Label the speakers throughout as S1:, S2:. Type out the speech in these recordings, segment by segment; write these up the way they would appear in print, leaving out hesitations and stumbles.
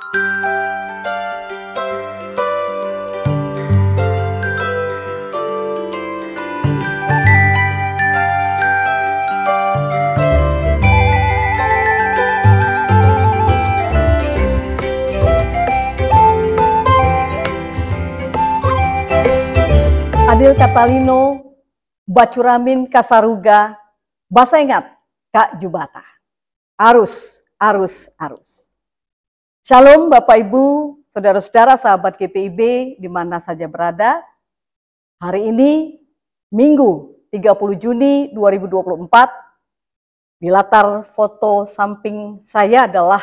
S1: Adil Catalino, Bacuramin Kasaruga, Bahasa Ingat, Kak Jubata. Arus, arus, arus. Shalom Bapak Ibu, saudara-saudara sahabat GPIB di mana saja berada. Hari ini Minggu 30 Juni 2024, di latar foto samping saya adalah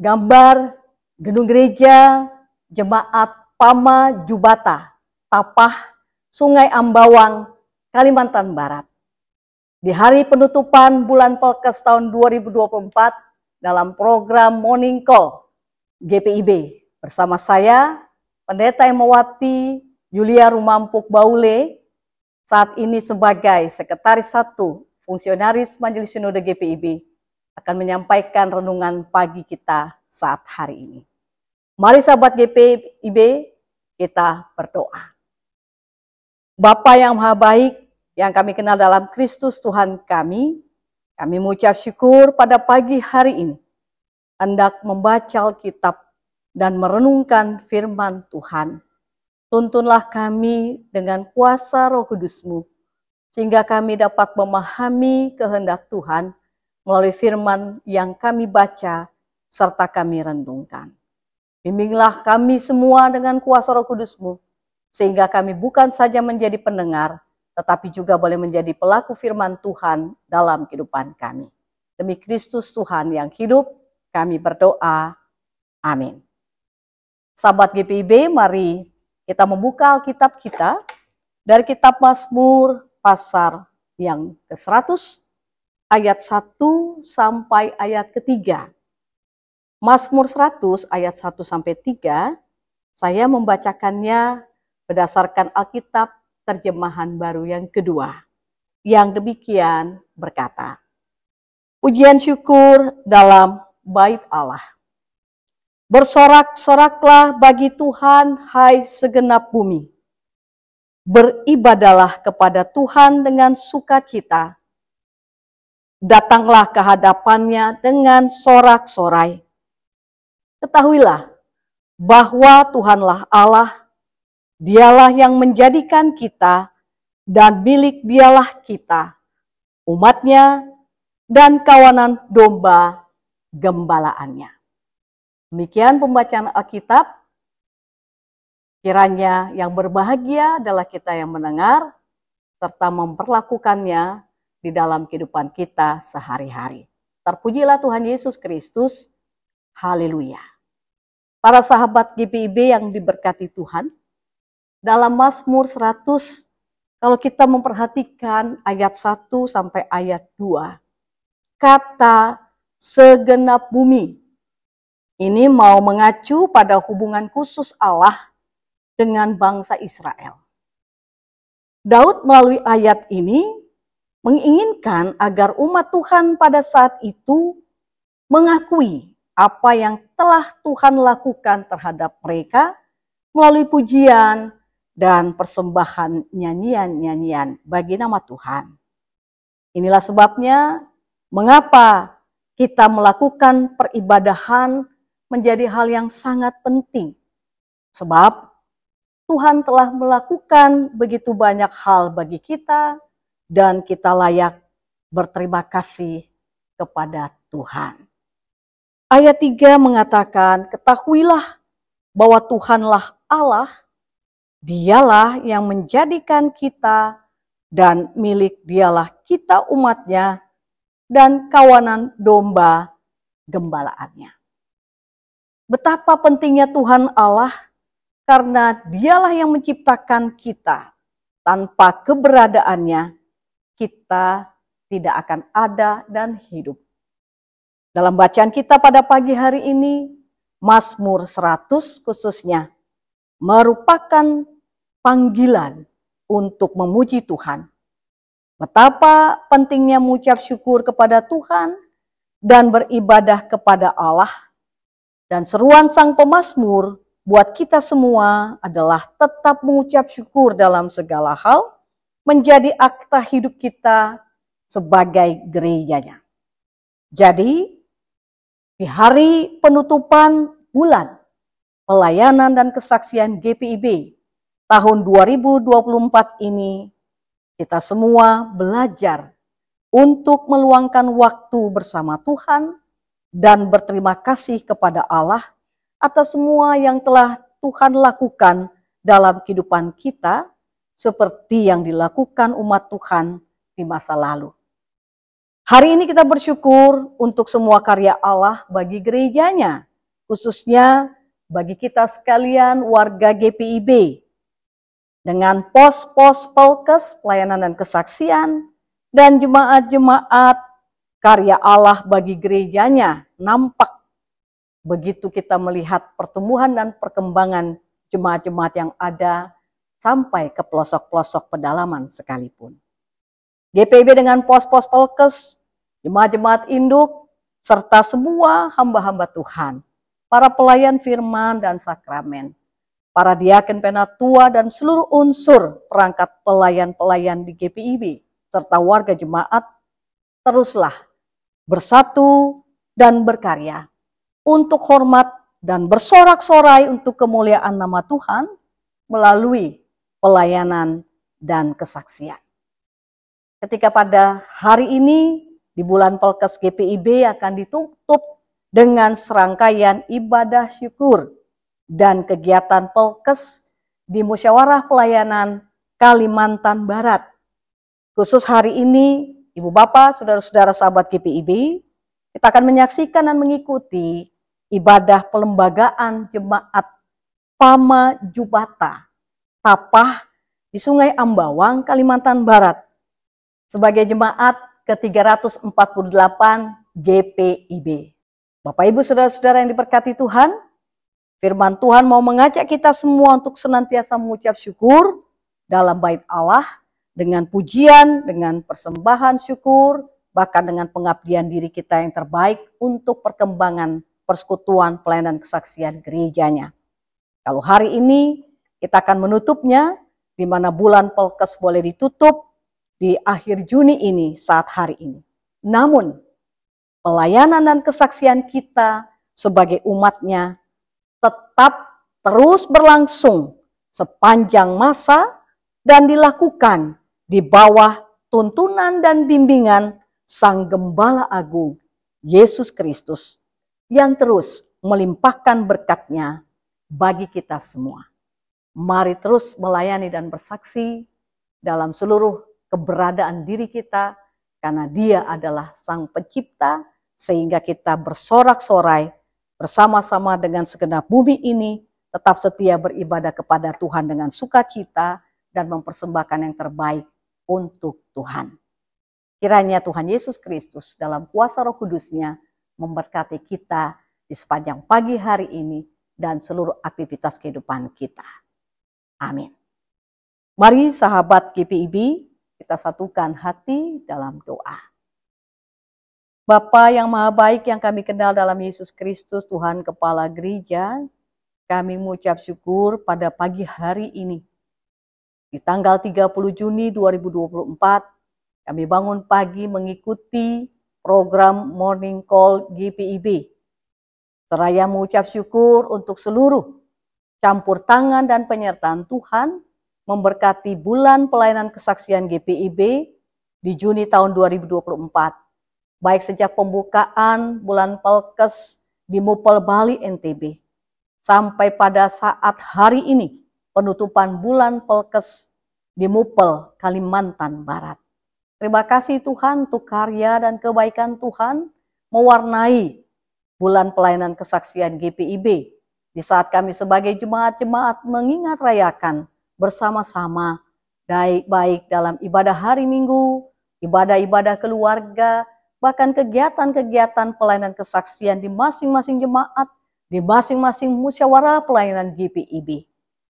S1: gambar gedung gereja Jemaat Pama Jubata, Tapah, Sungai Ambawang, Kalimantan Barat. Di hari penutupan bulan Pelkes tahun 2024 dalam program Morning Call GPIB bersama saya, Pendeta Emawati Yulia Rumampuk Baule, saat ini sebagai Sekretaris 1 Fungsionaris Majelis Sinode GPIB, akan menyampaikan renungan pagi kita saat hari ini. Mari sahabat GPIB, kita berdoa. Bapa yang Maha Baik, yang kami kenal dalam Kristus Tuhan kami mengucap syukur pada pagi hari ini, hendak membaca Alkitab dan merenungkan firman Tuhan. Tuntunlah kami dengan kuasa Roh Kudus-Mu, sehingga kami dapat memahami kehendak Tuhan melalui firman yang kami baca serta kami renungkan. Bimbinglah kami semua dengan kuasa Roh Kudus-Mu, sehingga kami bukan saja menjadi pendengar, tetapi juga boleh menjadi pelaku firman Tuhan dalam kehidupan kami. Demi Kristus Tuhan yang hidup, kami berdoa. Amin. Sahabat GPIB, mari kita membuka Alkitab kita dari kitab Mazmur pasal yang ke-100, ayat 1 sampai ayat ke-3. Mazmur 100 ayat 1 sampai 3, saya membacakannya berdasarkan Alkitab terjemahan baru yang kedua, yang demikian berkata, pujian syukur dalam bait Allah. Bersorak-soraklah bagi Tuhan, hai segenap bumi. Beribadalah kepada Tuhan dengan sukacita. Datanglah ke hadapannya dengan sorak-sorai. Ketahuilah bahwa Tuhanlah Allah, Dialah yang menjadikan kita, dan milik Dialah kita, umatnya, dan kawanan domba gembalaannya. Demikian pembacaan Alkitab. Kiranya yang berbahagia adalah kita yang mendengar, serta memperlakukannya di dalam kehidupan kita sehari-hari. Terpujilah Tuhan Yesus Kristus. Haleluya. Para sahabat GPIB yang diberkati Tuhan, dalam Mazmur 100, kalau kita memperhatikan ayat 1 sampai ayat 2, kata segenap bumi ini mau mengacu pada hubungan khusus Allah dengan bangsa Israel. Daud melalui ayat ini menginginkan agar umat Tuhan pada saat itu mengakui apa yang telah Tuhan lakukan terhadap mereka melalui pujian dan persembahan nyanyian-nyanyian bagi nama Tuhan. Inilah sebabnya mengapa kita melakukan peribadahan menjadi hal yang sangat penting. Sebab Tuhan telah melakukan begitu banyak hal bagi kita dan kita layak berterima kasih kepada Tuhan. Ayat 3 mengatakan, ketahuilah bahwa Tuhanlah Allah, Dialah yang menjadikan kita, dan milik Dialah kita umatnya, dan kawanan domba gembalaannya. Betapa pentingnya Tuhan Allah, karena Dialah yang menciptakan kita. Tanpa keberadaannya, kita tidak akan ada dan hidup. Dalam bacaan kita pada pagi hari ini, Mazmur 100 khususnya merupakan panggilan untuk memuji Tuhan. Betapa pentingnya mengucap syukur kepada Tuhan dan beribadah kepada Allah. Dan seruan sang pemazmur buat kita semua adalah tetap mengucap syukur dalam segala hal, menjadi akta hidup kita sebagai gerejanya. Jadi, di hari penutupan bulan pelayanan dan kesaksian GPIB tahun 2024 ini, kita semua belajar untuk meluangkan waktu bersama Tuhan dan berterima kasih kepada Allah atas semua yang telah Tuhan lakukan dalam kehidupan kita, seperti yang dilakukan umat Tuhan di masa lalu. Hari ini kita bersyukur untuk semua karya Allah bagi gerejanya, khususnya bagi kita sekalian warga GPIB, dengan pos-pos Pelkes, pelayanan dan kesaksian, dan jemaat-jemaat karya Allah bagi gerejanya nampak begitu kita melihat pertumbuhan dan perkembangan jemaat-jemaat yang ada sampai ke pelosok-pelosok pedalaman sekalipun. GPIB dengan pos-pos Pelkes, jemaat-jemaat induk, serta semua hamba-hamba Tuhan, para pelayan firman dan sakramen, para diaken penatua dan seluruh unsur perangkat pelayan-pelayan di GPIB, serta warga jemaat, teruslah bersatu dan berkarya untuk hormat dan bersorak-sorai untuk kemuliaan nama Tuhan melalui pelayanan dan kesaksian. Ketika pada hari ini di bulan Pelkes GPIB akan ditutup dengan serangkaian ibadah syukur dan kegiatan Pelkes di Musyawarah Pelayanan Kalimantan Barat. Khusus hari ini, Ibu Bapak, Saudara-saudara sahabat GPIB, kita akan menyaksikan dan mengikuti ibadah pelembagaan jemaat Pama Jubata Tapah di Sungai Ambawang, Kalimantan Barat, sebagai jemaat ke-348 GPIB. Bapak Ibu Saudara-saudara yang diberkati Tuhan, firman Tuhan mau mengajak kita semua untuk senantiasa mengucap syukur dalam bait Allah, dengan pujian, dengan persembahan syukur, bahkan dengan pengabdian diri kita yang terbaik untuk perkembangan persekutuan pelayanan kesaksian gerejanya. Kalau hari ini kita akan menutupnya, di mana bulan Pelkes boleh ditutup di akhir Juni ini, saat hari ini. Namun, pelayanan dan kesaksian kita sebagai umatnya tetap terus berlangsung sepanjang masa dan dilakukan di bawah tuntunan dan bimbingan Sang Gembala Agung, Yesus Kristus, yang terus melimpahkan berkat-Nya bagi kita semua. Mari terus melayani dan bersaksi dalam seluruh keberadaan diri kita, karena Dia adalah Sang Pencipta, sehingga kita bersorak-sorai bersama-sama dengan segenap bumi ini, tetap setia beribadah kepada Tuhan dengan sukacita dan mempersembahkan yang terbaik untuk Tuhan. Kiranya Tuhan Yesus Kristus dalam kuasa Roh Kudus-Nya memberkati kita di sepanjang pagi hari ini dan seluruh aktivitas kehidupan kita. Amin. Mari sahabat GPIB, kita satukan hati dalam doa. Bapa yang Maha Baik yang kami kenal dalam Yesus Kristus, Tuhan Kepala Gereja, kami mengucap syukur pada pagi hari ini. Di tanggal 30 Juni 2024, kami bangun pagi mengikuti program Morning Call GPIB. Seraya mengucap syukur untuk seluruh campur tangan dan penyertaan Tuhan, memberkati bulan pelayanan kesaksian GPIB di Juni tahun 2024. Baik sejak pembukaan bulan Pelkes di Mupel Bali NTB, sampai pada saat hari ini penutupan bulan Pelkes di Mupel Kalimantan Barat. Terima kasih Tuhan untuk karya dan kebaikan Tuhan mewarnai bulan pelayanan kesaksian GPIB. Di saat kami sebagai jemaat-jemaat mengingat rayakan bersama-sama, baik dalam ibadah hari Minggu, ibadah-ibadah keluarga, bahkan kegiatan-kegiatan pelayanan kesaksian di masing-masing jemaat, di masing-masing musyawarah pelayanan GPIB.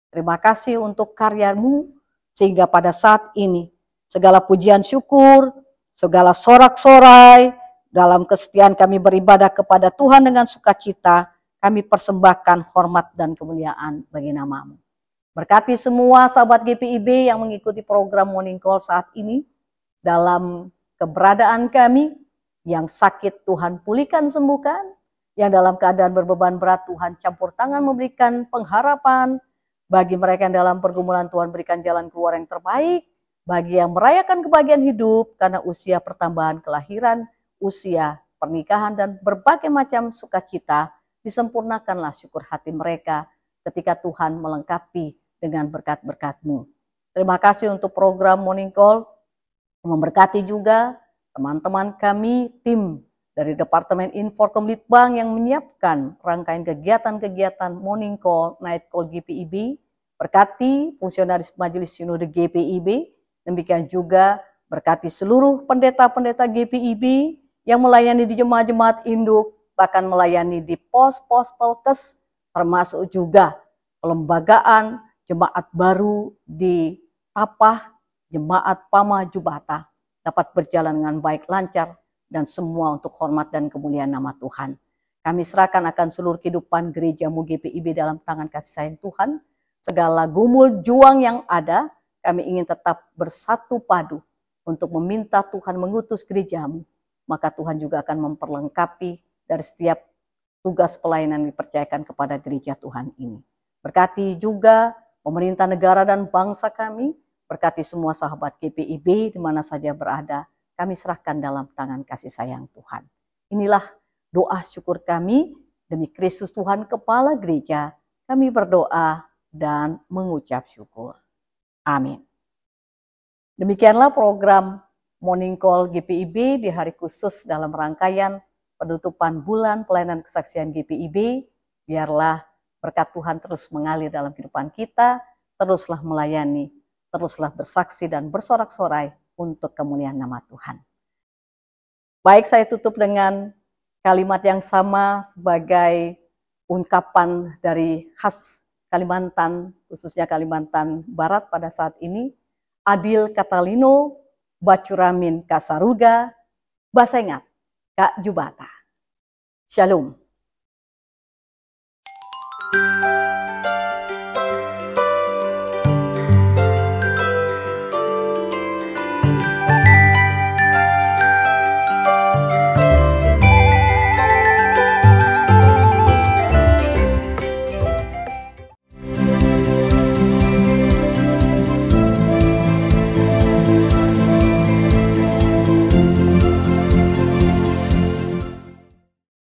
S1: Terima kasih untuk karya-Mu, sehingga pada saat ini segala pujian syukur, segala sorak-sorai, dalam kesetiaan kami beribadah kepada Tuhan dengan sukacita, kami persembahkan hormat dan kemuliaan bagi nama-Mu. Berkati semua sahabat GPIB yang mengikuti program Morning Call saat ini, dalam keberadaan kami, yang sakit Tuhan pulihkan sembuhkan, yang dalam keadaan berbeban berat Tuhan campur tangan memberikan pengharapan, bagi mereka yang dalam pergumulan Tuhan berikan jalan keluar yang terbaik, bagi yang merayakan kebahagiaan hidup karena usia pertambahan kelahiran, usia pernikahan dan berbagai macam sukacita, disempurnakanlah syukur hati mereka ketika Tuhan melengkapi dengan berkat-berkat-Mu. Terima kasih untuk program Morning Call, memberkati juga teman-teman kami, tim dari Departemen Inforkom Litbang yang menyiapkan rangkaian kegiatan-kegiatan Morning Call, Night Call GPIB, berkati fungsionaris Majelis Sinode GPIB, demikian juga berkati seluruh pendeta-pendeta GPIB yang melayani di jemaat-jemaat induk, bahkan melayani di pos-pos Pelkes, termasuk juga pelembagaan jemaat baru di Tapah, Jemaat Pama Jubata, dapat berjalan dengan baik, lancar, dan semua untuk hormat dan kemuliaan nama Tuhan. Kami serahkan akan seluruh kehidupan gereja-Mu GPIB dalam tangan kasih sayang Tuhan. Segala gumul juang yang ada, kami ingin tetap bersatu padu untuk meminta Tuhan mengutus gereja-Mu. Maka Tuhan juga akan memperlengkapi dari setiap tugas pelayanan yang dipercayakan kepada gereja Tuhan ini. Berkati juga pemerintah negara dan bangsa kami, berkati semua sahabat GPIB di mana saja berada, kami serahkan dalam tangan kasih sayang Tuhan. Inilah doa syukur kami, demi Kristus Tuhan Kepala Gereja, kami berdoa dan mengucap syukur. Amin. Demikianlah program Morning Call GPIB di hari khusus dalam rangkaian penutupan bulan pelayanan kesaksian GPIB. Biarlah berkat Tuhan terus mengalir dalam kehidupan kita, teruslah melayani, teruslah bersaksi dan bersorak-sorai untuk kemuliaan nama Tuhan. Baik, saya tutup dengan kalimat yang sama sebagai ungkapan dari khas Kalimantan, khususnya Kalimantan Barat pada saat ini. Adil Katalino, Bacuramin Kasaruga, Basengat Kak Jubata. Shalom.